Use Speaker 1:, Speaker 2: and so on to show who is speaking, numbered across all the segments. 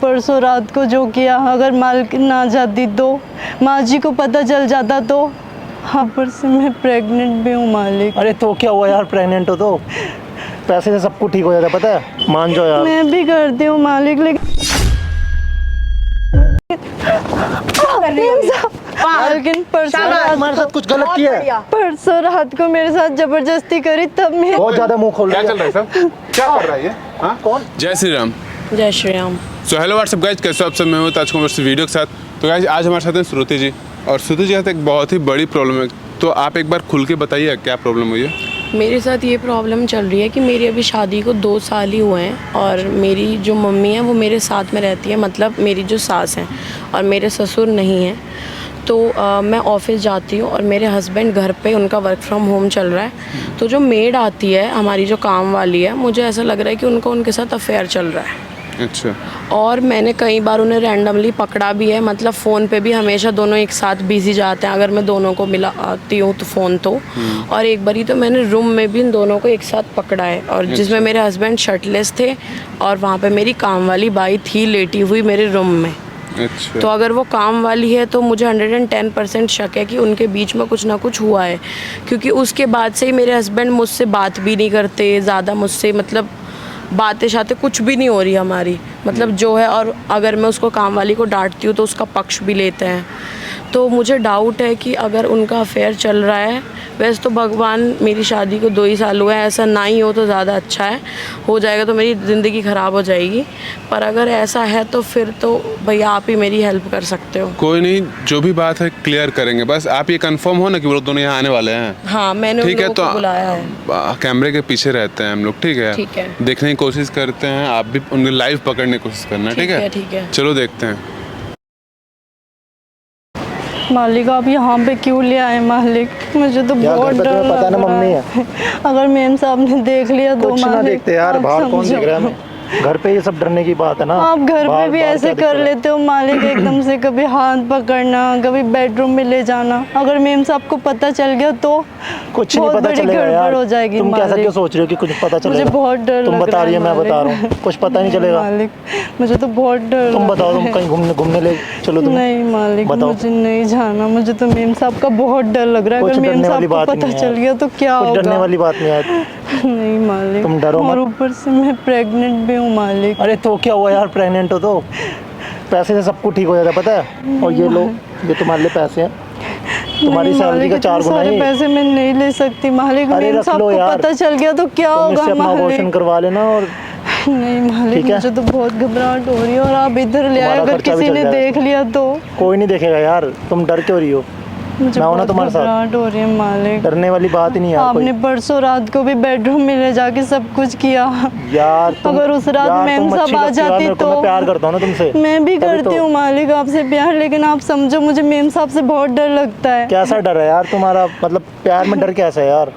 Speaker 1: परसों रात को जो किया, अगर मालिक ना जाती तो, माँ जी को पता चल जाता तो। हाँ, पर से मैं प्रेग्नेंट भी हूँ मालिक।
Speaker 2: अरे तो क्या हुआ यार, प्रेग्नेंट हो तो पैसे से सब कुछ ठीक हो जाता है, पता है, मान जाओ यार।
Speaker 1: मैं भी करती हूँ मालिक, लेकिन
Speaker 2: हमारे साथ कुछ गलत किया है।
Speaker 1: परसों रात को मेरे साथ जबरदस्ती करी, तब मैं
Speaker 2: बहुत ज्यादा मुंह खोल
Speaker 3: क्या
Speaker 2: रहा
Speaker 3: चल रहा है सब? क्या कर रहा है ये? हाँ?
Speaker 2: कौन?
Speaker 3: जय श्री राम।
Speaker 1: जय Shri Ram.
Speaker 3: So hello what's up guys, कैसे हो आप सब? मैं हूं ताज कुमार वीडियो के साथ। तो गाइज आज हमारे साथ हैं श्रुति जी, और श्रुति जी के साथ एक बहुत ही बड़ी प्रॉब्लम है। तो आप एक बार खुल के बताइए क्या प्रॉब्लम हुई है।
Speaker 4: मेरे साथ ये प्रॉब्लम चल रही है कि मेरी अभी शादी को 2 साल ही हुए हैं, और मेरी जो मम्मी है वो मेरे साथ में रहती है, मतलब मेरी जो सास हैं, और मेरे ससुर नहीं हैं। तो मैं ऑफिस जाती हूँ और मेरे हस्बैंड घर पे, उनका वर्क फ्रॉम होम चल रहा है। तो जो मेड आती है, हमारी जो काम वाली है, मुझे ऐसा लग रहा है कि उनका उनके साथ अफेयर चल रहा है।
Speaker 3: अच्छा।
Speaker 4: और मैंने कई बार उन्हें रैंडमली पकड़ा भी है, मतलब फ़ोन पे भी हमेशा दोनों एक साथ बिजी जाते हैं, अगर मैं दोनों को मिला आती हूँ तो फ़ोन तो। और एक बारी तो मैंने रूम में भी इन दोनों को एक साथ पकड़ा है, और जिसमें मेरे हस्बैंड शर्टलेस थे, और वहाँ पे मेरी काम वाली बाई थी लेटी हुई मेरे रूम में।
Speaker 3: अच्छा।
Speaker 4: तो अगर वो काम वाली है तो मुझे 110% शक है कि उनके बीच में कुछ ना कुछ हुआ है, क्योंकि उसके बाद से ही मेरे हस्बैंड मुझसे बात भी नहीं करते ज़्यादा, मुझसे मतलब बातें शातें कुछ भी नहीं हो रही हमारी, मतलब जो है। और अगर मैं उसको काम वाली को डांटती हूँ तो उसका पक्ष भी लेते हैं। तो मुझे डाउट है कि अगर उनका अफेयर चल रहा है, वैसे तो भगवान, मेरी शादी को 2 ही साल हुए हैं, ऐसा ना ही हो तो ज़्यादा अच्छा है, हो जाएगा तो मेरी ज़िंदगी ख़राब हो जाएगी। पर अगर ऐसा है तो फिर तो भैया आप ही मेरी हेल्प कर सकते हो।
Speaker 3: कोई नहीं, जो भी बात है क्लियर करेंगे, बस आप ये कंफर्म हो ना कि वो लोग दोनों यहाँ आने वाले हैं।
Speaker 4: हाँ, मैंने उन
Speaker 3: ठीक है,
Speaker 4: लोगों को बुलाया है।
Speaker 3: कैमरे के पीछे रहते हैं हम लोग, ठीक है?
Speaker 4: ठीक है।
Speaker 3: देखने की कोशिश करते हैं, आप भी उनकी लाइव पकड़ने की कोशिश करना, ठीक है?
Speaker 4: ठीक है।
Speaker 3: चलो देखते हैं।
Speaker 1: मालिक आप यहाँ पे क्यों ले आए मालिक? मुझे तो बहुत डर लग
Speaker 2: पता ना
Speaker 1: रहा
Speaker 2: मम्मी
Speaker 1: है।
Speaker 2: है।
Speaker 1: अगर मेम साहब ने देख लिया तो
Speaker 2: कुछ ना
Speaker 1: मालिक,
Speaker 2: देखते यार,
Speaker 1: आप
Speaker 2: बाहर कौन
Speaker 1: समझो।
Speaker 2: देख रहा है हमें? घर पे ये सब डरने की बात है ना।
Speaker 1: आप घर पे
Speaker 2: बाहर-
Speaker 1: भी
Speaker 2: बाहर
Speaker 1: ऐसे
Speaker 2: क्या
Speaker 1: कर
Speaker 2: दिक्कत है?
Speaker 1: लेते हो मालिक, एकदम से कभी हाथ पकड़ना, कभी बेडरूम में ले जाना। अगर मेम साहब को पता चल गया तो
Speaker 2: कुछ नहीं
Speaker 1: बहुत
Speaker 2: पता
Speaker 1: बड़ी
Speaker 2: चलेगा
Speaker 1: गड़बड़
Speaker 2: यार।
Speaker 1: हो जाएगी
Speaker 2: तुम कैसा
Speaker 1: मालिक।
Speaker 2: क्यों सोच रहे हो कि कुछ पता चलेगा?
Speaker 1: मुझे बहुत डर
Speaker 2: तुम
Speaker 1: लग
Speaker 2: बता
Speaker 1: रहा
Speaker 2: रही
Speaker 1: है
Speaker 2: है, मैं बता रहा हूँ, कुछ पता नहीं चलेगा
Speaker 1: मालिक। मुझे तो बहुत डर
Speaker 2: तुम
Speaker 1: लग
Speaker 2: बताओ,
Speaker 1: रहा
Speaker 2: तुम
Speaker 1: है।
Speaker 2: कहीं घूमने घूमने ले चलो तुम।
Speaker 1: नहीं मालिक,
Speaker 2: बताओ।
Speaker 1: मुझे नहीं जाना। मुझे तो मेम साहब का बहुत डर लग रहा है।
Speaker 2: कुछ
Speaker 1: अगर मेम
Speaker 2: डरने
Speaker 1: साहब
Speaker 2: वाली
Speaker 1: को
Speaker 2: बात
Speaker 1: पता
Speaker 2: नहीं है
Speaker 1: चल
Speaker 2: यार।
Speaker 1: गया तो क्या
Speaker 2: कुछ
Speaker 1: होगा?
Speaker 2: डरने वाली बात नहीं यार।
Speaker 1: नहीं मालिक,
Speaker 2: तुम डरो
Speaker 1: और
Speaker 2: मत।
Speaker 1: ऊपर से मैं प्रेग्नेंट भी हूँ मालिक।
Speaker 2: अरे तो क्या हुआ यार, प्रेग्नेंट हो तो पैसे से सब कुछ ठीक हो जाता है, पता है। और ये लो, ये तुम्हारे लिए पैसे हैं, तुम्हारी
Speaker 1: नहीं
Speaker 2: सैलरी
Speaker 1: मालिक,
Speaker 2: का
Speaker 1: इतने
Speaker 2: 4 गुना
Speaker 1: सारे
Speaker 2: ही।
Speaker 1: पैसे मैं नहीं ले सकती मालिक।
Speaker 2: अरे
Speaker 1: मेम
Speaker 2: रख
Speaker 1: साहब
Speaker 2: लो
Speaker 1: को
Speaker 2: यार।
Speaker 1: पता चल गया तो क्या
Speaker 2: तुम
Speaker 1: होगा
Speaker 2: इससे अपना अबॉर्शन
Speaker 1: मालिक?
Speaker 2: करवा लेना। और
Speaker 1: नहीं मालिक,
Speaker 2: ठीक है?
Speaker 1: मुझे तो बहुत घबराहट हो रही है, और आप इधर ले आए,
Speaker 2: तुम्हारा
Speaker 1: अगर
Speaker 2: खर्चा भी
Speaker 1: किसी
Speaker 2: चल
Speaker 1: ने
Speaker 2: जाएगा।
Speaker 1: देख लिया तो?
Speaker 2: कोई नहीं देखेगा यार, तुम डर क्यों रही हो?
Speaker 1: मुझे
Speaker 2: मैं हूं ना
Speaker 1: बहुत
Speaker 2: तुम्हारे साथ।
Speaker 1: घबराहट हो रही है मालिक।
Speaker 2: डरने वाली बात ही नहीं यार
Speaker 1: आपने
Speaker 2: कोई।
Speaker 1: परसों रात को भी बेडरूम में ले जाके सब कुछ किया।
Speaker 2: यार
Speaker 1: अगर उस रात मेम
Speaker 2: तुम
Speaker 1: साहब
Speaker 2: अच्छी
Speaker 1: आ
Speaker 2: लगती हो यार
Speaker 1: जाती
Speaker 2: मेरे को,
Speaker 1: तो?
Speaker 2: मैं प्यार करता हूँ ना तुमसे।
Speaker 1: मैं भी
Speaker 2: तभी
Speaker 1: करती
Speaker 2: तो।
Speaker 1: हूँ मालिक आपसे प्यार, लेकिन आप समझो, मुझे मेम साहब से बहुत डर लगता है।
Speaker 2: कैसा डर है यार तुम्हारा? मतलब प्यार में डर कैसा है यार?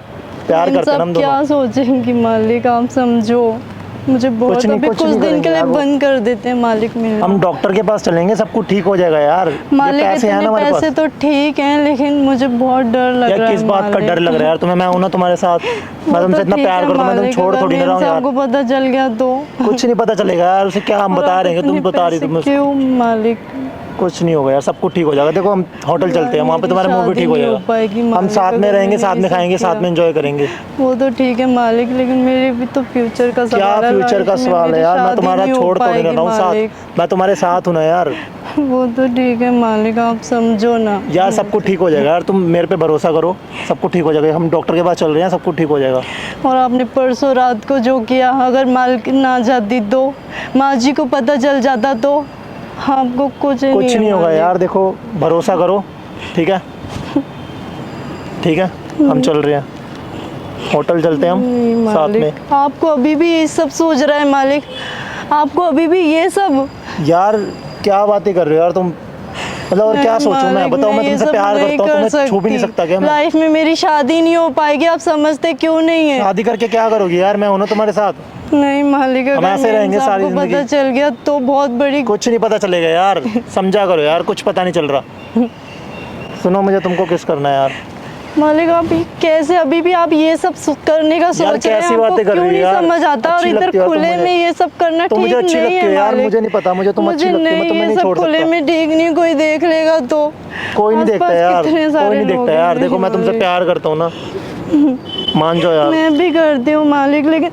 Speaker 2: प्यार
Speaker 1: मेम
Speaker 2: करते हैं ना
Speaker 1: साहब
Speaker 2: हम
Speaker 1: क्या
Speaker 2: दोनों।
Speaker 1: सोचेंगे मालिक, आप समझो। मुझे बहुत,
Speaker 2: नहीं,
Speaker 1: अभी
Speaker 2: कुछ
Speaker 1: कुछ
Speaker 2: नहीं
Speaker 1: दिन
Speaker 2: करेंगे
Speaker 1: के लिए
Speaker 2: यार वो।
Speaker 1: बंद कर देते हैं मालिक मेरे।
Speaker 2: हम डॉक्टर के पास चलेंगे, सब कुछ ठीक हो जाएगा यार। ये
Speaker 1: मालिक
Speaker 2: पैसे हैं
Speaker 1: इतने
Speaker 2: ना हमारे
Speaker 1: पैसे
Speaker 2: पास।
Speaker 1: तो ठीक हैं, लेकिन मुझे बहुत डर लग
Speaker 2: यार
Speaker 1: रहा है
Speaker 2: किस बात का
Speaker 1: मालिक।
Speaker 2: डर लग रहा है यार तुम्हें? मैं हूं ना तुम्हारे साथ। मैं
Speaker 1: वो
Speaker 2: तुमसे
Speaker 1: तो
Speaker 2: इतना
Speaker 1: ठीक
Speaker 2: प्यार
Speaker 1: है
Speaker 2: करता हूं, मैं तुम
Speaker 1: मालिक,
Speaker 2: छोड़
Speaker 1: अगर
Speaker 2: थोड़ी ना रहा
Speaker 1: मेम
Speaker 2: हूं यार।
Speaker 1: साहब को पता चल गया तो?
Speaker 2: कुछ नहीं पता चलेगा यार, उसे क्या हम
Speaker 1: और
Speaker 2: बता
Speaker 1: आप
Speaker 2: रहे हैं, तुम
Speaker 1: इतने
Speaker 2: बता रही
Speaker 1: पैसे
Speaker 2: तुम।
Speaker 1: क्यों मालिक?
Speaker 2: कुछ नहीं होगा यार, सब कुछ ठीक हो जाएगा। देखो हम होटल चलते हैं, वहाँ पे
Speaker 1: मेरी
Speaker 2: तुम्हारा मूड भी
Speaker 1: शादी
Speaker 2: ठीक हो
Speaker 1: नहीं हो
Speaker 2: जाएगा।
Speaker 1: पाएगी
Speaker 2: हम
Speaker 1: मालिक,
Speaker 2: साथ में
Speaker 1: अगर
Speaker 2: रहेंगे,
Speaker 1: मैंने
Speaker 2: साथ
Speaker 1: ये
Speaker 2: में
Speaker 1: सब
Speaker 2: खाएंगे, साथ
Speaker 1: किया।
Speaker 2: में एंजॉय करेंगे।
Speaker 1: वो तो ठीक है मालिक, लेकिन मेरे भी तो फ्यूचर का
Speaker 2: क्या
Speaker 1: सवाल है।
Speaker 2: फ्यूचर
Speaker 1: लाइफ
Speaker 2: का
Speaker 1: में
Speaker 2: सवाल है
Speaker 1: मेरी
Speaker 2: यार? मैं
Speaker 1: शादी
Speaker 2: तुम्हारा
Speaker 1: नहीं हो
Speaker 2: छोड़ थोड़ी ना
Speaker 1: पाएगी
Speaker 2: रहा हूँ
Speaker 1: मालिक।
Speaker 2: साथ। मैं तुम्हारे साथ हूँ ना यार।
Speaker 1: वो तो ठीक है मालिक, आप समझो ना
Speaker 2: यार सब कुछ ठीक हो जाएगा यार, तुम मेरे पे भरोसा करो, सब कुछ ठीक हो जाएगा। हम डॉक्टर के पास चल रहे हैं, सब कुछ ठीक हो जाएगा।
Speaker 1: और आपने परसों रात को जो किया, अगर मालिक ना जाती तो, माँ जी को पता चल जाता तो? आपको कुछ
Speaker 2: नहीं होगा
Speaker 1: मालिक।
Speaker 2: यार, देखो भरोसा करो, ठीक है? ठीक है, हम चल रहे हैं, होटल चलते हैं
Speaker 1: नहीं
Speaker 2: हम साथ
Speaker 1: मालिक,
Speaker 2: में।
Speaker 1: आपको अभी भी ये सब सोच रहा है मालिक? आपको अभी भी ये सब?
Speaker 2: यार क्या बातें कर रहे हो यार तुम? मतलब और क्या सोचूं मैं? बताओ, मैं तुमसे प्यार करता हूँ, तुम्हें छू भी नहीं सकता क्या मैं?
Speaker 1: लाइफ में मेरी शादी नहीं हो पाएगी, आप समझते क्यों नहीं है?
Speaker 2: शादी करके क्या करोगी यार? मैं हूं ना तुम्हारे साथ।
Speaker 1: नहीं मालिक,
Speaker 2: हम
Speaker 1: अगर
Speaker 2: ऐसे रहेंगे
Speaker 1: मेम साहब
Speaker 2: सारी
Speaker 1: को पता
Speaker 2: जिंदगी।
Speaker 1: चल गया तो बहुत बड़ी।
Speaker 2: कुछ नहीं पता चलेगा यार, समझा करो यार, कुछ पता नहीं चल रहा। सुनो, मुझे तुमको किस करना है यार।
Speaker 1: मालिक आप कैसे अभी भी आप ये सब करने का सोच रहे हैं?
Speaker 2: कैसी
Speaker 1: आपको
Speaker 2: बातें कर
Speaker 1: क्यों
Speaker 2: रही
Speaker 1: नहीं
Speaker 2: है यार?
Speaker 1: समझ आता? और
Speaker 2: अच्छी
Speaker 1: इधर
Speaker 2: लगती हो तुम
Speaker 1: खुले
Speaker 2: मुझे।
Speaker 1: में ये सब करना
Speaker 2: तुम
Speaker 1: ठीक
Speaker 2: मुझे अच्छी
Speaker 1: नहीं
Speaker 2: लगती
Speaker 1: है
Speaker 2: हो यार,
Speaker 1: मालिक।
Speaker 2: मुझे नहीं पता, मुझे तुम अच्छी
Speaker 1: मुझे
Speaker 2: लगती हो, मैं
Speaker 1: नहीं,
Speaker 2: तुम्हें
Speaker 1: ये
Speaker 2: नहीं
Speaker 1: सब
Speaker 2: छोड़
Speaker 1: खुले
Speaker 2: सकता।
Speaker 1: में ठीक नहीं, कोई देख लेगा तो।
Speaker 2: कोई नहीं देखता
Speaker 1: आसपास
Speaker 2: यार,
Speaker 1: कितने
Speaker 2: कोई
Speaker 1: सारे
Speaker 2: नहीं देखता
Speaker 1: लोग
Speaker 2: यार।
Speaker 1: हैं
Speaker 2: देखो मैं तुमसे
Speaker 1: मालिक।
Speaker 2: प्यार करता हूँ ना, मान जाओ यार।
Speaker 1: मैं भी करती हूँ मालिक, लेकिन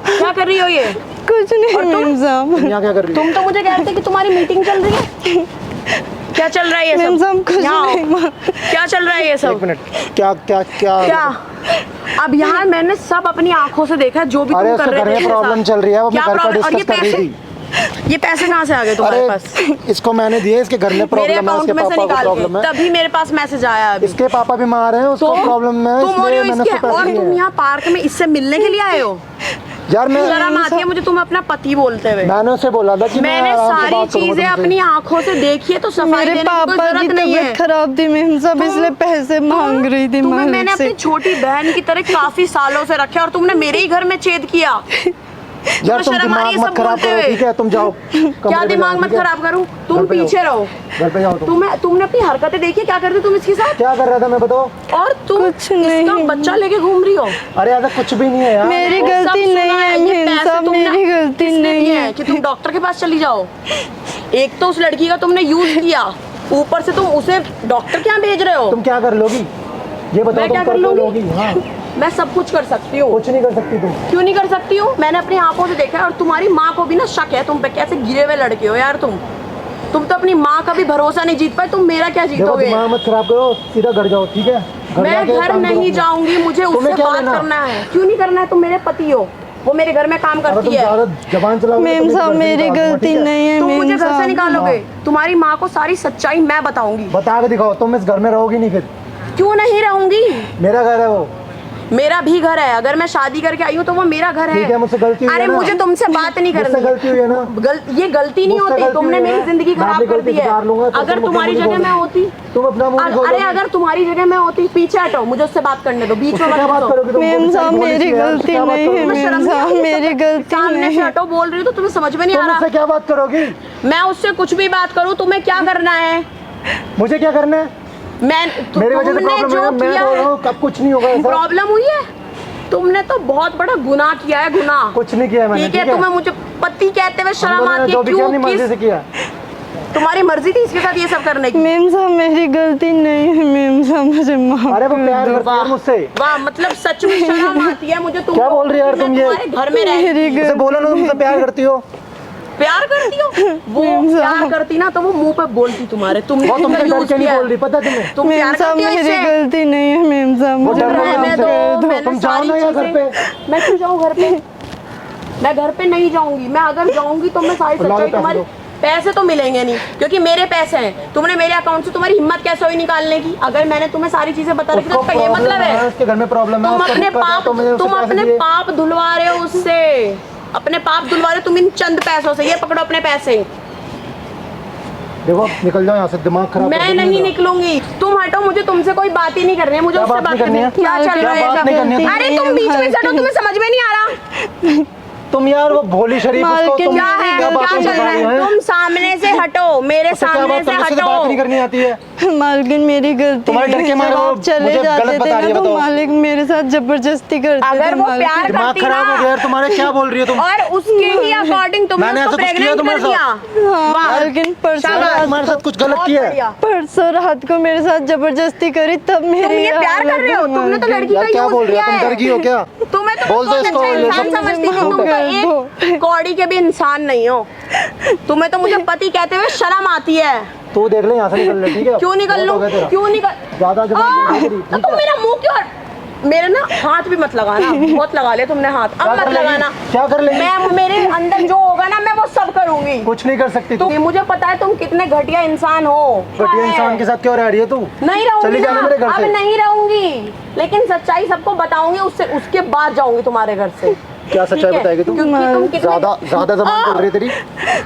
Speaker 4: क्या कर रही हो ये?
Speaker 1: कुछ नहीं मेम साहब।
Speaker 2: तुम यहाँ क्या कर रही हो?
Speaker 4: तुम तो मुझे कहते कि तुम्हारी मीटिंग चल रही है। क्या चल रहा है ये
Speaker 1: मेम
Speaker 4: सब?
Speaker 1: साहब कुछ
Speaker 4: यहाँ आओ।
Speaker 1: नहीं माँ।
Speaker 4: क्या चल रहा है ये
Speaker 2: एक
Speaker 4: सब?
Speaker 2: मिनट, क्या क्या क्या
Speaker 4: क्या? अब यहाँ मैंने सब अपनी आंखों से देखा जो भी
Speaker 2: अरे
Speaker 4: तुम कर
Speaker 2: उसके
Speaker 4: रहे
Speaker 2: घर
Speaker 4: थे
Speaker 2: में
Speaker 4: मेरे
Speaker 2: प्रॉब्लम
Speaker 4: साथ।
Speaker 2: चल रही है, वो
Speaker 4: क्या
Speaker 2: मैं घर का
Speaker 4: प्रॉब्लम? और ये
Speaker 2: डिस्कस कर रही
Speaker 4: पैसे?
Speaker 2: थी।
Speaker 4: ये पैसे कहाँ से आ गए तुम्हारे
Speaker 2: अरे
Speaker 4: पास?
Speaker 2: इसको मैंने दिए, इसके घर में
Speaker 4: मेरे
Speaker 2: प्रॉब्लम है,
Speaker 4: अकाउंट
Speaker 2: उसके
Speaker 4: में से
Speaker 2: पापा को
Speaker 4: निकाल
Speaker 2: प्रॉब्लम
Speaker 4: के
Speaker 2: है,
Speaker 4: तभी मेरे पास मैसेज आया अभी।
Speaker 2: इसके पापा बीमार हैं, उसको प्रॉब्लम है,
Speaker 4: तुम हो रही
Speaker 2: इसलिए
Speaker 4: हो
Speaker 2: मैंने
Speaker 4: इसके,
Speaker 2: उसको
Speaker 4: और
Speaker 2: पैसे
Speaker 4: तुम
Speaker 2: दिए।
Speaker 4: यहाँ पार्क में इससे मिलने के लिए आए हो?
Speaker 2: यार
Speaker 4: शर्म आती है मुझे तुम अपना पति बोलते हुए।
Speaker 2: मैंने उसे बोला था कि मैं
Speaker 4: मैंने
Speaker 2: आराम से
Speaker 4: सारी
Speaker 2: बात करूंगा
Speaker 4: चीजें
Speaker 2: तुमसे।
Speaker 4: अपनी आंखों से देखी है, तो सफाई
Speaker 1: मेरे
Speaker 4: देने की कोई
Speaker 1: पापा की
Speaker 4: जरूरत नहीं है।
Speaker 1: तबीयत खराब थी मेम साहब, इसलिए पैसे मांग रही थी
Speaker 4: तुम्हें मैंने
Speaker 1: मालिक
Speaker 4: अपनी
Speaker 1: से।
Speaker 4: छोटी बहन की तरह काफी सालों से रखे और तुमने मेरे ही घर में छेद किया।
Speaker 2: यार तुम
Speaker 4: शर्म आ रही
Speaker 2: दिमाग
Speaker 4: है
Speaker 2: मत
Speaker 4: सब
Speaker 2: खराब
Speaker 4: बोलते
Speaker 2: करो,
Speaker 4: हुए।
Speaker 2: ठीक है? तुम जाओ
Speaker 4: क्या दिमाग मत खराब करूं? तुम पीछे रहो।
Speaker 2: घर पे जाओ तुम।
Speaker 4: तुमने अपनी हरकतें देखी, क्या कर रही तुम इसके साथ?
Speaker 2: क्या कर रहा था मैं बताओ?
Speaker 4: और तुम
Speaker 1: कुछ नहीं।
Speaker 4: इसका बच्चा लेके घूम रही हो।
Speaker 2: अरे ऐसा कुछ भी नहीं है यार।
Speaker 1: मेरी
Speaker 4: वो सब
Speaker 1: गलती
Speaker 4: सुना
Speaker 1: नहीं है
Speaker 4: ये
Speaker 1: मेम
Speaker 4: पैसे
Speaker 1: साहब,
Speaker 4: तुमने
Speaker 1: मेरी गलती
Speaker 4: किसने
Speaker 1: नहीं
Speaker 4: दिए
Speaker 1: है।
Speaker 4: हैं कि तुम डॉक्टर के पास चली जाओ? एक तो उस लड़की का तुमने यूज किया, ऊपर से तुम उसे डॉक्टर के यहाँ भेज रहे हो।
Speaker 2: तुम क्या कर लोगी ये बताओ?
Speaker 4: मैं
Speaker 2: तुम
Speaker 4: क्या कर
Speaker 2: कर
Speaker 4: लूंगी?
Speaker 2: लोगी? हाँ,
Speaker 4: मैं सब कुछ कर सकती हूँ।
Speaker 2: कुछ नहीं कर सकती तुम।
Speaker 4: क्यों नहीं कर सकती हूँ? मैंने अपनी आंखों से देखा है, और तुम्हारी माँ को भी ना शक है तुम पे। कैसे गिरे हुए लड़के हो यार तुम तो अपनी माँ का भी भरोसा नहीं जीत पाए, तुम मेरा क्या
Speaker 2: देखो
Speaker 4: जीतोगे?
Speaker 2: दिमाग मत खराब करो, सीधा घर जाओ, ठीक है?
Speaker 4: मैं
Speaker 2: जाके
Speaker 4: घर
Speaker 2: काम
Speaker 4: नहीं
Speaker 2: करो।
Speaker 4: जाऊंगी, मुझे
Speaker 2: तुम्हें
Speaker 4: उससे
Speaker 2: क्या
Speaker 4: बात
Speaker 2: लेना?
Speaker 4: करना है। क्यों नहीं करना है? तुम मेरे पति हो, वो मेरे घर में काम
Speaker 2: अगर
Speaker 4: करती
Speaker 2: तुम
Speaker 4: है।
Speaker 2: ज्यादा जबान चलाओगे तो
Speaker 1: मेम
Speaker 2: मैं
Speaker 1: साहब
Speaker 2: घर से
Speaker 1: मेरी
Speaker 2: निकाल दूंगा,
Speaker 1: गलती
Speaker 2: ठीक है?
Speaker 1: नहीं है
Speaker 4: तुम
Speaker 1: मेम
Speaker 4: मुझे घर से
Speaker 1: साहब।
Speaker 4: निकालोगे? तुम्हारी माँ को सारी सच्चाई मैं बताऊंगी।
Speaker 2: बता के दिखाओ, तुम इस घर में रहोगी नहीं फिर।
Speaker 4: क्यों नहीं रहूंगी?
Speaker 2: मेरा घर है वो।
Speaker 4: मेरा भी घर है, अगर मैं शादी करके आई हूँ तो वो मेरा घर
Speaker 2: ठीक है, मुझसे गलती हुई
Speaker 4: अरे
Speaker 2: है ना?
Speaker 4: मुझे तुमसे बात नहीं
Speaker 2: मुझसे
Speaker 4: करनी।
Speaker 2: गलती हुई है ना?
Speaker 4: ये गलती नहीं
Speaker 2: मुझसे
Speaker 4: होती,
Speaker 2: गलती
Speaker 4: तुमने
Speaker 2: हुई है
Speaker 4: मेरी
Speaker 2: ना?
Speaker 4: जिंदगी
Speaker 2: मैं
Speaker 4: खराब
Speaker 2: अपनी
Speaker 4: कर
Speaker 2: गलती
Speaker 4: दी है।
Speaker 2: सुधार लूंगा, तो
Speaker 4: अगर
Speaker 2: तुम अपना
Speaker 4: तुम्हारी
Speaker 2: मुंह
Speaker 4: जगह
Speaker 2: खोलो।
Speaker 4: मैं होती,
Speaker 2: तुम अपना मुंह खोलो।
Speaker 4: अरे अगर तुम्हारी जगह मैं होती, पीछे हटो, मुझे उससे बात करने दो, बीच में
Speaker 2: उससे क्या
Speaker 4: मत
Speaker 2: बात
Speaker 4: घुसो।
Speaker 2: करोगे तुम?
Speaker 1: मेम
Speaker 2: वो बेचारी
Speaker 1: साहब
Speaker 2: भोली सी
Speaker 1: मेरी
Speaker 2: है यार, उससे
Speaker 1: गलती
Speaker 2: क्या बात
Speaker 1: नहीं है
Speaker 2: करोगे?
Speaker 4: तुम्हें शर्म
Speaker 1: मेम
Speaker 4: नहीं आ
Speaker 1: साहब
Speaker 4: रही?
Speaker 1: मेरी गलती
Speaker 4: सामने
Speaker 1: नहीं
Speaker 4: से
Speaker 1: है।
Speaker 4: हटो बोल रही हो तो तुम्हें समझ में नहीं आ
Speaker 2: तुम उससे
Speaker 4: रहा।
Speaker 2: क्या बात करोगी?
Speaker 4: मैं उससे कुछ भी बात करूँ, तुम्हें क्या करना है?
Speaker 2: मुझे क्या करना है? मेरी वजह से
Speaker 4: तुमने
Speaker 2: प्रॉब्लम
Speaker 4: जो
Speaker 2: है, मैं
Speaker 4: किया
Speaker 2: बोल रहा
Speaker 4: है,
Speaker 2: हूँ, कब कुछ नहीं होगा ऐसा।
Speaker 4: प्रॉब्लम हुई है। तुमने तो बहुत बड़ा गुनाह किया है, गुनाह।
Speaker 2: कुछ नहीं किया मैंने,
Speaker 4: ठीक है, तुम्हें मुझे पति कहते हुए शर्म
Speaker 2: हमने
Speaker 4: आती
Speaker 2: जो
Speaker 4: है।
Speaker 2: भी किया अपनी
Speaker 4: क्यों?
Speaker 2: मर्जी से किया।
Speaker 4: तुम्हारी मर्जी थी इसके साथ ये सब करने की?
Speaker 1: मेम साहब मेरी गलती नहीं है मेम साहब, मुझे माफ
Speaker 2: अरे वो प्यार
Speaker 1: कर दो।
Speaker 2: करती है मुझसे।
Speaker 4: वाह, मतलब सच में शर्म आती है मुझे। तुम
Speaker 2: क्या बोल रही हो यार तुम ये?
Speaker 4: तुम्हारे घर में रह
Speaker 1: मेरी
Speaker 2: उसे बोलो ना, तुमसे प्यार करती हो।
Speaker 4: प्यार करती हो? वो
Speaker 1: मेम साहब।
Speaker 4: प्यार करती ना तो वो मुंह पे बोलती तुम्हारे। तुमने
Speaker 2: वो तुमसे
Speaker 4: इसका
Speaker 2: डर
Speaker 4: use
Speaker 2: के नहीं
Speaker 4: किया है।
Speaker 2: बोल रही, पता है तुम्हें?
Speaker 4: तुम
Speaker 1: मेम
Speaker 4: प्यार
Speaker 1: साहब
Speaker 4: करती हो
Speaker 1: मेरी
Speaker 4: इससे?
Speaker 1: गलती नहीं है मेम साहब,
Speaker 2: वो
Speaker 1: मुझे
Speaker 2: डर रही है
Speaker 1: माफ
Speaker 4: रहने
Speaker 2: तुमसे।
Speaker 4: दो,
Speaker 1: कर दो।
Speaker 4: मैंने
Speaker 2: तुम जाओ
Speaker 4: सारी
Speaker 2: ना यार घर
Speaker 4: चीजें-
Speaker 2: पे।
Speaker 4: मैं क्यों जाऊँ घर पे? मैं घर पे नहीं जाऊंगी। मैं अगर जाऊंगी तो मैं सारी
Speaker 2: बुलाओ
Speaker 4: सच्चाई
Speaker 2: पैसे
Speaker 4: तुम्हारी,
Speaker 2: दो।
Speaker 4: पैसे तो मिलेंगे नहीं क्योंकि मेरे पैसे हैं। तुमने मेरे अकाउंट से, तुम्हारी हिम्मत कैसे हुई निकालने की? अगर मैंने तुम्हें सारी चीजें बता रखी तो
Speaker 2: उसको
Speaker 4: इसका ये
Speaker 2: प्रॉब्लम
Speaker 4: मतलब है
Speaker 2: उसके घर में प्रॉब्लम है,
Speaker 4: तुम
Speaker 2: उसको
Speaker 4: अपने
Speaker 2: दिक्कत है,
Speaker 4: पाप
Speaker 2: तो मैंने उसे
Speaker 4: तुम
Speaker 2: पैसे
Speaker 4: अपने
Speaker 2: दिए।
Speaker 4: पाप धुलवा रहे हो उससे। अपने पाप धुलवा रहे हो तुम इन चंद पैसों से। ये पकड़ो अपने पैसे।
Speaker 2: देखो निकल जाओ यहाँ से, दिमाग खराब कर
Speaker 4: मैं
Speaker 2: दो
Speaker 4: नहीं
Speaker 2: मेरा।
Speaker 4: निकलूंगी। तुम हटो, मुझे तुमसे कोई बात ही नहीं करनी है। मुझे
Speaker 2: क्या
Speaker 4: उससे
Speaker 2: बात
Speaker 4: बात
Speaker 2: नहीं करनी है?
Speaker 4: क्या चल
Speaker 2: क्या
Speaker 4: रहा है?
Speaker 2: बात नहीं करनी है?
Speaker 4: अरे तुम बीच में से हटो, तुम्हें समझ में नहीं आ रहा।
Speaker 2: तुम यार वो भोली शरीफ, उसको
Speaker 1: मालकिन
Speaker 2: तुम
Speaker 4: क्या है?
Speaker 2: क्या
Speaker 4: क्या
Speaker 2: बातें
Speaker 4: चल
Speaker 2: बता
Speaker 4: रहा
Speaker 2: रही
Speaker 4: है?
Speaker 2: हो?
Speaker 4: तुम सामने से हटो, मेरे
Speaker 2: उससे क्या
Speaker 4: सामने
Speaker 2: बात
Speaker 4: से
Speaker 2: करनी? उससे तो बात नहीं
Speaker 4: हटो।
Speaker 2: करनी आती है।
Speaker 1: मालिकिन मेरी गलती
Speaker 2: तुम्हारे डर
Speaker 1: नहीं
Speaker 2: के
Speaker 1: है।
Speaker 2: मारे
Speaker 1: जब
Speaker 2: वो
Speaker 1: आप चले
Speaker 2: मुझे गलत
Speaker 1: जाते
Speaker 2: बता
Speaker 1: थे
Speaker 2: रही
Speaker 1: ना
Speaker 2: है,
Speaker 1: तो
Speaker 2: बताओ।
Speaker 1: मालिक मेरे साथ जबरदस्ती करते
Speaker 4: अगर
Speaker 1: थे
Speaker 4: वो
Speaker 1: मालिक।
Speaker 4: प्यार
Speaker 2: दिमाग
Speaker 4: करती
Speaker 2: खराब
Speaker 4: ना,
Speaker 2: हो गया यार तुम्हारे, क्या बोल रही हो तुम?
Speaker 4: और उसके ही अकॉर्डिंग तुमने
Speaker 2: मैंने
Speaker 4: उसको
Speaker 2: ऐसा कुछ किया
Speaker 4: प्रेग्नेंट कर
Speaker 2: तुम्हारे
Speaker 4: दिया।
Speaker 1: हाँ,
Speaker 4: वाह।
Speaker 1: मालकिन परसों
Speaker 4: शाबाश।
Speaker 1: रात
Speaker 2: तुम्हारे साथ कुछ गलत
Speaker 4: बहुत
Speaker 2: किया है।
Speaker 4: बढ़िया।
Speaker 1: परसों रात को मेरे साथ जबरदस्ती करी तब मेरे
Speaker 4: तुम ये प्यार कर रहे हो? तुमने तो लड़की का
Speaker 2: यार क्या
Speaker 4: यूज
Speaker 2: बोल रही
Speaker 4: किया
Speaker 2: हो तुम?
Speaker 4: है।
Speaker 2: डर गई हो क्या?
Speaker 4: तुम्हें तो
Speaker 2: बोल दो
Speaker 4: बहुत
Speaker 2: इसको,
Speaker 4: अच्छा
Speaker 2: ये
Speaker 4: इंसान
Speaker 2: सब
Speaker 4: समझती थी।
Speaker 1: माफ
Speaker 4: तुम तो
Speaker 1: कर दो।
Speaker 4: एक कौड़ी के भी इंसान नहीं हो। तुम्हें तो मुझे पति कहते हुए शर्म आती है।
Speaker 2: तू देख ले यहाँ से निकल ले, ठीक है?
Speaker 4: क्यों निकल
Speaker 2: बहुत
Speaker 4: लूं?
Speaker 2: हो गया तेरा।
Speaker 4: क्यों निकल?
Speaker 2: ज्यादा जबान
Speaker 4: आ,
Speaker 2: नहीं तेरी,
Speaker 4: तो
Speaker 2: ठीक
Speaker 4: तुम
Speaker 2: है?
Speaker 4: मेरा मुंह क्यों? मेरे ना हाथ भी मत लगाना, बहुत लगा लिया तुमने हाथ।
Speaker 2: क्या
Speaker 4: अब
Speaker 2: कर
Speaker 4: मत
Speaker 2: लेगी?
Speaker 4: लगाना।
Speaker 2: क्या कर लेगी?
Speaker 4: मैं, मेरे अंदर जो होगा ना मैं वो सब करूंगी।
Speaker 2: कुछ नहीं कर सकती तू।
Speaker 4: तुम, मुझे पता है तुम कितने घटिया इंसान हो।
Speaker 2: घटिया इंसान के साथ क्यों रह रही है तू?
Speaker 4: नहीं रहूंगी
Speaker 2: चली जाना
Speaker 4: ना,
Speaker 2: मेरे घर
Speaker 4: अब
Speaker 2: से।
Speaker 4: नहीं रहूंगी, लेकिन सच्चाई सबको बताऊंगी। उससे उसके बाद जाऊंगी तुम्हारे घर से।
Speaker 2: क्या सच्चाई
Speaker 4: ठीक है?
Speaker 2: बताएगी तू?
Speaker 4: क्योंकि तुम कितने
Speaker 2: ज्यादा जबान चल रही है तेरी।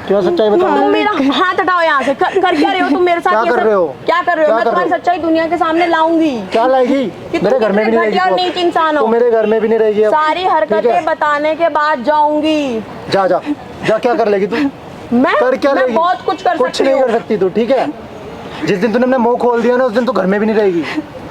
Speaker 2: क्या सच्चाई
Speaker 4: तुम
Speaker 2: बताओ?
Speaker 4: मेरा हाथ हटाओ यहाँ से। कर क्या रहे हो तुम मेरे साथ?
Speaker 2: क्या
Speaker 4: ये
Speaker 2: कर
Speaker 4: सब?
Speaker 2: रहे हो?
Speaker 4: क्या कर रहे हो?
Speaker 2: क्या
Speaker 4: मैं
Speaker 2: कर
Speaker 4: तुम्हारी
Speaker 2: रहे हो?
Speaker 4: सच्चाई दुनिया के सामने लाऊंगी।
Speaker 2: क्या लाएगी?
Speaker 4: कि तुम
Speaker 2: मेरे घर में भी
Speaker 4: कितने
Speaker 2: नहीं
Speaker 4: घटिया और
Speaker 2: रहेगी
Speaker 4: नीच इंसान
Speaker 2: तू।
Speaker 4: हो।
Speaker 2: मेरे घर में भी नहीं रहेगी अब।
Speaker 4: सारी
Speaker 2: ठीक
Speaker 4: हरकतें
Speaker 2: है?
Speaker 4: बताने के बाद जाऊंगी।
Speaker 2: जा जा जा, क्या कर लेगी तू?
Speaker 4: मैं
Speaker 2: कर क्या लेगी?
Speaker 4: बहुत कुछ कर
Speaker 2: कुछ
Speaker 4: सकती
Speaker 2: नहीं
Speaker 4: हूँ।
Speaker 2: कर सकती तू, ठीक है? जिस दिन तूने अपना मुंह खोल दिया ना उस दिन तू घर में भी नहीं रहेगी।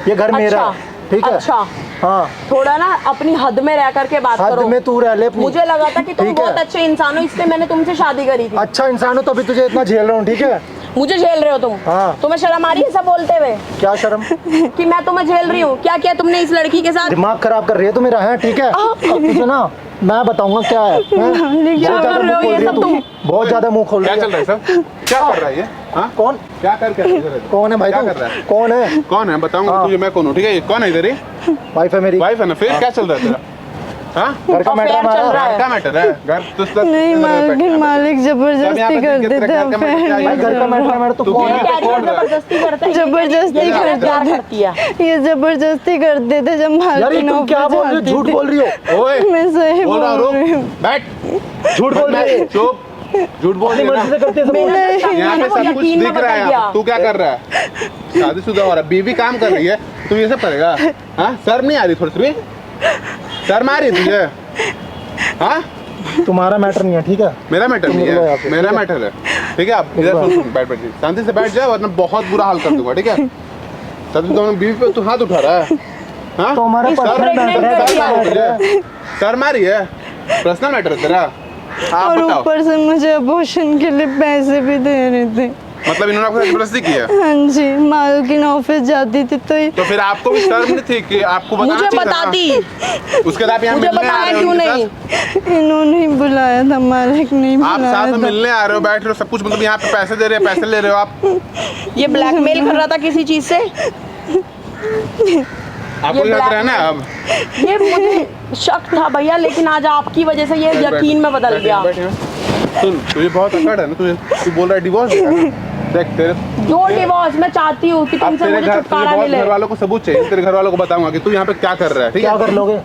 Speaker 2: ये घर मेरा है, ठीक है?
Speaker 4: अच्छा,
Speaker 2: हाँ,
Speaker 4: थोड़ा ना अपनी हद में रह करके बात
Speaker 2: हद
Speaker 4: करो।
Speaker 2: में तू रह ले अपनी।
Speaker 4: मुझे लगा था कि तुम
Speaker 2: ठीक है?
Speaker 4: बहुत अच्छे इंसान हो, इसलिए मैंने तुमसे शादी करी थी।
Speaker 2: अच्छा इंसान हो तभी तुझे इतना झेल रहा हूँ, ठीक है?
Speaker 4: मुझे झेल रहे हो तुम?
Speaker 2: हाँ।
Speaker 4: तुम्हें शर्म आ रही है सब बोलते हुए
Speaker 2: क्या शर्म?
Speaker 4: कि मैं तुम्हें झेल रही हूँ? क्या किया तुमने इस लड़की के साथ?
Speaker 2: दिमाग खराब कर रही है तू मेरा, है ठीक है? अब तुझे ना मैं बताऊंगा क्या है, हैं?
Speaker 1: क्या
Speaker 2: बहुत
Speaker 4: कर
Speaker 2: ज्यादा
Speaker 4: रहे हो
Speaker 2: मुंह खोल
Speaker 4: ये
Speaker 2: रही है
Speaker 4: सब
Speaker 2: तू,
Speaker 4: तुम?
Speaker 2: बहुत ज्यादा मुंह खोल
Speaker 3: क्या
Speaker 2: रही
Speaker 3: चल
Speaker 2: है।
Speaker 3: रहा है सब? क्या कर रहा है ये? हाँ? कौन? क्या करके
Speaker 2: कौन है भाई
Speaker 3: क्या
Speaker 2: तू?
Speaker 3: कर रहा है?
Speaker 2: कौन है?
Speaker 3: कौन है? बताऊंगा
Speaker 2: हाँ।
Speaker 3: तुझे मैं कौन हूँ, ठीक है? ये कौन है इधर? ये
Speaker 2: वाइफ है मेरी।
Speaker 3: वाइफ है ना? फिर क्या चल रहा है तेरा? हाँ?
Speaker 2: घर का मैटर
Speaker 4: Affair चल रहा
Speaker 2: हमारा।
Speaker 4: है।
Speaker 3: घर का मैटर है? घर तो सब
Speaker 1: नहीं मालिक जबरदस्ती करते थे
Speaker 2: भाई घर का मैटर हमारा तो
Speaker 3: तू
Speaker 2: कौन
Speaker 4: ये
Speaker 3: क्या
Speaker 2: है?
Speaker 4: कह रही है जबरदस्ती करता है?
Speaker 1: जबरदस्ती
Speaker 4: ये क्या
Speaker 1: करता
Speaker 4: प्यार
Speaker 1: है।
Speaker 4: करती है?
Speaker 1: ये जबरदस्ती करते थे जब
Speaker 2: यार ये
Speaker 1: मालकिन
Speaker 2: तुम क्या
Speaker 1: ऑफिस
Speaker 2: बोल रही हो?
Speaker 1: जाती
Speaker 2: झूठ
Speaker 1: थी।
Speaker 2: बोल रही हो,
Speaker 3: ओए
Speaker 1: मैं सही
Speaker 3: बोल
Speaker 1: बोल
Speaker 3: रहा
Speaker 1: रही
Speaker 3: हूँ,
Speaker 1: हूँ।
Speaker 3: बैठ।
Speaker 2: झूठ बोल रही है।
Speaker 3: चुप, झूठ बोल
Speaker 2: अपनी
Speaker 3: रही है
Speaker 2: मर्जी से
Speaker 3: ना?
Speaker 2: करती है सब।
Speaker 4: मेरा
Speaker 1: नहीं,
Speaker 4: तो शक
Speaker 3: यहाँ
Speaker 4: है
Speaker 3: पे
Speaker 4: ना, वो
Speaker 3: सब कुछ
Speaker 4: यकीन में
Speaker 3: दिख रहा है
Speaker 4: बदल
Speaker 3: यहाँ
Speaker 4: गया।
Speaker 3: पे। तू क्या कर रहा है? शादीशुदा हो रहा है, बीवी काम कर रही है, तू ये सब करेगा? हाँ, शर्म नहीं आ रही थोड़ी सी भी? शर्म आ रही है तुझे? हाँ,
Speaker 2: तुम्हारा मैटर नहीं है, ठीक है?
Speaker 3: मेरा मैटर
Speaker 2: तुम
Speaker 3: नहीं
Speaker 2: निकलो यहाँ
Speaker 3: है,
Speaker 2: से,
Speaker 3: मेरा
Speaker 2: ठीक है?
Speaker 3: मैटर है, ठीक है? आप इधर सुन, बैठ शांति से बैठ जाओ वरना बहुत बुरा हाल कर दूंगा, ठीक है? तब तो बीवी पे तू हाथ उठा रहा है। हाँ,
Speaker 2: तो हमारा
Speaker 4: इसको
Speaker 2: पर्सनल
Speaker 4: pregnant
Speaker 2: मैटर
Speaker 4: कर दिया है।
Speaker 2: है।
Speaker 3: शर्म आ रही है? पर्सनल मैटर है तेरा? आप
Speaker 1: और
Speaker 3: बताओ।
Speaker 1: ऊपर से मुझे अबॉर्शन के लिए पैसे भी दे रहे थे।
Speaker 3: मतलब इन्होंने आपको जबरदस्ती की है?
Speaker 1: हाँ जी, मालकिन ऑफिस जाती थी तो ये
Speaker 3: तो फिर आपको भी शर्म नहीं थी कि आपको बताना
Speaker 4: मुझे
Speaker 3: चाहिए था ना?
Speaker 4: बताती,
Speaker 3: उसके बाद आप यहाँ
Speaker 4: मुझे
Speaker 3: मिलने आ
Speaker 4: बताया
Speaker 3: रहे हो
Speaker 4: क्यों
Speaker 3: उनके
Speaker 4: नहीं?
Speaker 3: साथ?
Speaker 1: इन्होंने ही बुलाया था, मालिक नहीं
Speaker 3: आप
Speaker 1: बुलाया
Speaker 3: साथ में
Speaker 1: था।
Speaker 3: मिलने आ रहे हो, बैठ रहे हो, सब कुछ, मतलब यहाँ पे पैसे दे रहे हैं, पैसे ले रहे हो आप।
Speaker 4: ये ब्लैकमेल कर रहा था किसी चीज से?
Speaker 3: आपको
Speaker 4: ये
Speaker 3: लग रहा है ना अब?
Speaker 4: ये मुझे शक था भैया, लेकिन आज आपकी वजह से ये यकीन में बदल
Speaker 3: बैठ,
Speaker 4: गया।
Speaker 3: बैठ यहाँ। सुन, तुझे बहुत अकड़ है ना, तू बोल रहा है डिवोर्स देख तेरे
Speaker 4: दो डिवोर्स मैं चाहती हूँ कि
Speaker 3: अब
Speaker 4: तुमसे
Speaker 3: तेरे
Speaker 4: मुझे
Speaker 3: घर
Speaker 4: छुटकारा
Speaker 3: बहुत
Speaker 4: मिले।
Speaker 3: घर वालों को सबूत चाहिए, तेरे घर वालों को बताऊंगा कि तू यहाँ पे क्या कर रहा है, ठीक
Speaker 2: क्या
Speaker 3: है?
Speaker 2: कर लोगे?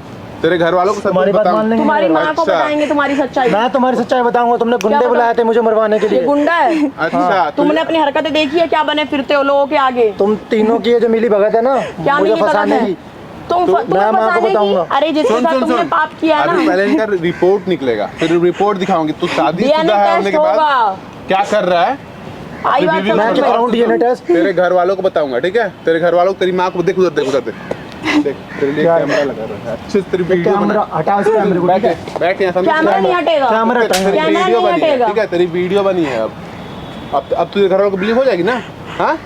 Speaker 3: तेरे घर वालों को सब
Speaker 2: तुम्हारी बात मान
Speaker 3: बताऊंगा।
Speaker 2: लेंगे?
Speaker 4: तुम्हारी माँ को
Speaker 3: अच्छा।
Speaker 4: बताएंगे तुम्हारी सच्चाई।
Speaker 2: मैं तुम्हारी सच्चाई बताऊंगा। तुमने गुंडे
Speaker 4: बता-
Speaker 2: बुलाए थे मुझे मरवाने के
Speaker 4: ये
Speaker 2: लिए।
Speaker 4: गुंडा है?
Speaker 3: अच्छा,
Speaker 4: तुमने अपनी हरकतें देखी है क्या बने फिरते हो लोगों के आगे?
Speaker 2: तुम तीनों की ये जो मिली भगत है ना,
Speaker 4: क्या
Speaker 2: मुझे
Speaker 4: मिली भगत
Speaker 2: फंसाने
Speaker 4: है?
Speaker 2: की।
Speaker 4: तुम्हें
Speaker 2: मैं माँ को
Speaker 4: फंसाने की?
Speaker 2: बताऊंगा।
Speaker 4: अरे जिसके
Speaker 3: सुन
Speaker 4: साथ
Speaker 3: सुन
Speaker 4: तुमने
Speaker 3: सुन,
Speaker 4: पाप किया ना,
Speaker 3: अभी पहले इनका रिपोर्ट निकलेगा, फिर रिपोर्ट दिखाऊंगी तू शादीशुदा
Speaker 4: DNA
Speaker 3: है होने
Speaker 4: टेस्ट
Speaker 3: के बाद
Speaker 4: होगा।
Speaker 3: क्या कर रहा है।
Speaker 4: आई बात
Speaker 3: बीवी को
Speaker 4: समझ
Speaker 2: मैं
Speaker 4: में?
Speaker 2: क्या कराऊं DNA टेस्ट?
Speaker 3: तेरे घर वालों को बताऊंगा, ठीक है? तेरे घर वालों को, तेरी माँ को देख, उधर देख, देख तेरे लिए
Speaker 2: क्या है?
Speaker 3: कैमरा लगा रहा है, अच्छे से तेरी वीडियो
Speaker 2: कैमरा
Speaker 3: बना।
Speaker 2: हटा इस कैमरे को, ठीक है?
Speaker 3: बैठ यहाँ सामने,
Speaker 4: कैमरा नहीं हटेगा।
Speaker 2: कैमरा
Speaker 3: तेरी
Speaker 2: हटाएंगे।
Speaker 4: कैमरा
Speaker 3: वीडियो
Speaker 4: नहीं
Speaker 3: बनी है,
Speaker 4: हटेगा।
Speaker 3: ठीक है? तेरी वीडियो बनी है अब तुझे घर वालों को बिलीव हो जाएगी ना? हाँ,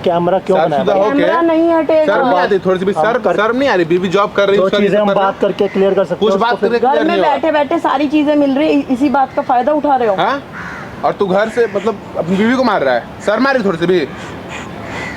Speaker 2: कैमरा क्यों बनाया
Speaker 3: शादीशुदा
Speaker 2: भाई?
Speaker 3: हो के
Speaker 4: कैमरा नहीं हटेगा।
Speaker 3: शर्म नहीं आती थोड़ी सी भी? शर्म नहीं आ रही? बीवी जॉब कर रही है,
Speaker 2: जो
Speaker 3: उसका
Speaker 2: चीजें
Speaker 3: ये
Speaker 2: हम
Speaker 3: सब कर रहा
Speaker 2: बात करके क्लियर कर सकते
Speaker 3: कुछ
Speaker 2: हैं
Speaker 3: बात
Speaker 2: उसको फिर-
Speaker 3: करके
Speaker 4: घर
Speaker 3: clear
Speaker 4: में
Speaker 3: नहीं होगा।
Speaker 4: बैठे बैठे सारी चीजें मिल रही है, इसी बात का फायदा उठा रहे हो।
Speaker 3: हाँ, और तू घर से मतलब अपनी बीवी को मार रहा है? शर्म आ रही थोड़ी सी भी?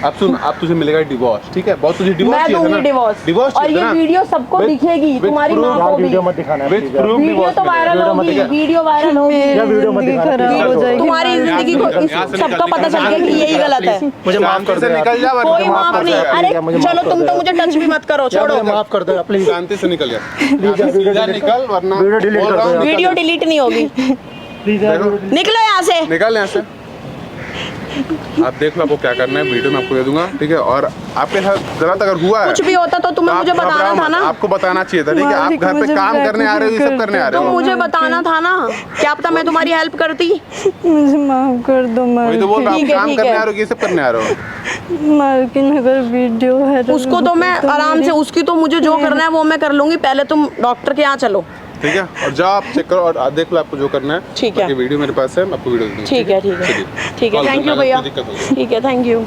Speaker 3: अब सुन, अब तुझे मिलेगा डिवोर्स, ठीक है? बहुत तुझे डिवोर्स
Speaker 4: मैं
Speaker 3: चाहिए था
Speaker 4: दूंगी
Speaker 3: ना?
Speaker 4: डिवोर्स।
Speaker 3: डिवोर्स
Speaker 4: और
Speaker 3: चाहिए
Speaker 4: ये
Speaker 3: था ना?
Speaker 4: वीडियो सबको
Speaker 3: With-
Speaker 4: दिखेगी,
Speaker 3: with
Speaker 4: तुम्हारी
Speaker 3: proof-
Speaker 4: माँ
Speaker 2: यार
Speaker 4: को भी।
Speaker 2: वीडियो मत दिखाना
Speaker 3: With
Speaker 2: please.
Speaker 3: proof
Speaker 4: video
Speaker 3: divorce
Speaker 4: तो
Speaker 3: मिलेगा।
Speaker 4: वायरल
Speaker 2: वीडियो मत
Speaker 4: होगी,
Speaker 2: दिखा।
Speaker 4: वीडियो वायरल होगी।
Speaker 2: या वीडियो मत
Speaker 1: जिंदगी
Speaker 2: दिखाना,
Speaker 1: खराब
Speaker 2: please।
Speaker 1: हो जाएगी।
Speaker 4: तुम्हारी जिंदगी को
Speaker 3: यहाँ से
Speaker 4: सबका
Speaker 3: निकल,
Speaker 4: पता चल गया कि यही गलत है।
Speaker 2: मुझे माफ कर
Speaker 3: शांति
Speaker 2: दो
Speaker 3: से
Speaker 2: यार।
Speaker 3: निकल जा, वरना
Speaker 4: कोई
Speaker 3: माफ
Speaker 4: माफ
Speaker 3: कर
Speaker 4: नहीं।
Speaker 3: देगा।
Speaker 4: अरे
Speaker 2: मुझे माफ
Speaker 4: चलो
Speaker 2: कर
Speaker 4: तुम
Speaker 2: दो
Speaker 4: तो
Speaker 2: यार।
Speaker 4: मुझे टच भी मत करो,
Speaker 2: यार
Speaker 4: छोड़ो।
Speaker 2: मुझे माफ कर दो यार, प्लीज।
Speaker 3: शांति से निकल जा,
Speaker 2: प्लीज यार, वीडियो
Speaker 3: जा
Speaker 2: डिलीट
Speaker 3: निकल, वरना
Speaker 2: वीडियो डिलीट
Speaker 3: बोल
Speaker 2: कर
Speaker 3: रहा
Speaker 2: दो
Speaker 3: हूँ,
Speaker 2: यार।
Speaker 3: निकल
Speaker 4: वीडियो
Speaker 3: जा।
Speaker 4: डिलीट नहीं होगी।
Speaker 2: प्लीज यार,
Speaker 3: देखो।
Speaker 2: वीडियो डिलीट-
Speaker 4: निकलो यहाँ से।
Speaker 3: निकल यहाँ से। आप देख लो आपको क्या करना है, वीडियो में आपको दे दूंगा, ठीक है? और आपके साथ गलत अगर हुआ है
Speaker 4: कुछ भी होता तो तुम्हें
Speaker 3: आप
Speaker 4: मुझे बताना
Speaker 3: घबराओ
Speaker 4: था
Speaker 3: मत,
Speaker 4: ना।
Speaker 3: आपको बताना चाहिए था, ठीक है? आप
Speaker 1: मालिक,
Speaker 3: घर पे
Speaker 1: मुझे
Speaker 3: काम करने आ रहे हो, ये सब करने आ रहे
Speaker 4: तो
Speaker 3: हो।
Speaker 4: मुझे बताना था ना, क्या पता मैं तुम्हारी हेल्प करती।
Speaker 1: मुझे माफ कर दो
Speaker 3: वही तो बोल रहा हूँ,
Speaker 4: ठीक है,
Speaker 3: काम
Speaker 4: ठीक
Speaker 3: करने
Speaker 4: है।
Speaker 3: आ रहे हो, ये सब करने आ रहे हो।
Speaker 1: मालकिन अगर वीडियो है
Speaker 4: उसको तो मैं आराम से, उसकी तो मुझे जो करना है वो मैं कर लूंगी। पहले तुम डॉक्टर के यहाँ चलो।
Speaker 3: ठीक है? और जाओ आप चेक करो और देख लो आपको जो करना है।
Speaker 4: ठीक है।
Speaker 3: बाकी वीडियो मेरे पास है, मैं आपको वीडियो दे दूंगा।
Speaker 4: ठीक है, ठीक है,
Speaker 3: चलिए।
Speaker 4: ठीक है।
Speaker 3: कॉल
Speaker 4: थैंक
Speaker 3: करना
Speaker 4: यू
Speaker 3: अगर
Speaker 4: भैया।
Speaker 3: कोई दिक्कत होगी।
Speaker 4: ठीक है, थैंक यू।